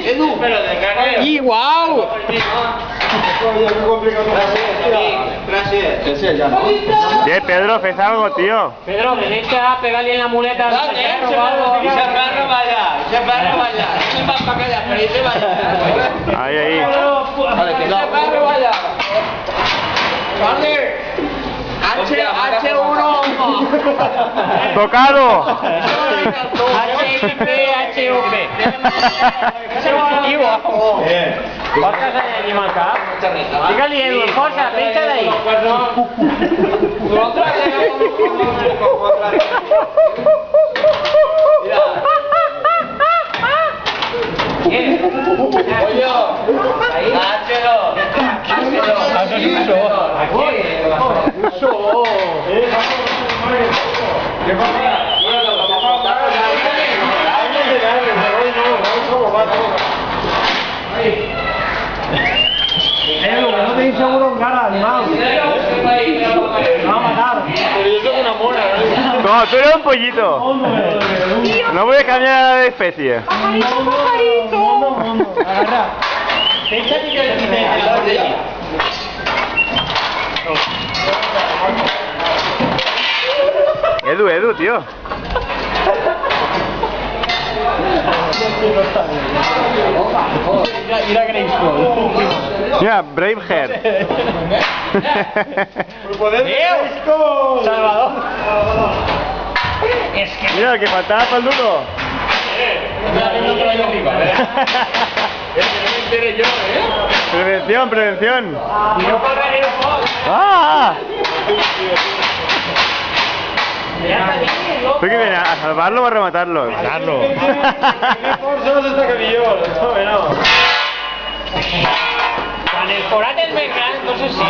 Eduardo. ¡Igual! Bien, Pedro, fes algo, tío. Pedro, veniste a pegarle en la muleta al perro, Y ese perro vaya. No me va para callar, pero ese vaya. Ahí, ahí. Vale, que no. Ese perro vaya. Vale. H1. Tocado. HIP, HUP. Vols que s'allanyim el cap? Digue-li, Edu, força, penja d'ahí. No tenéis seguro en cara, animal. Me va a matar. Pero yo soy una mona, ¿no? No, tú eres un pollito. No voy a cambiar de especie. Agarra. Edu, tío. Mira Grayskull. Mira, Braveheart. Salvador. Mira, el que faltaba para el duro. Prevención. ¡Ah! ¿Tú qué vienes? ¿A salvarlo o a rematarlo? Matarlo. Quan el forat és més gran, entonces sí.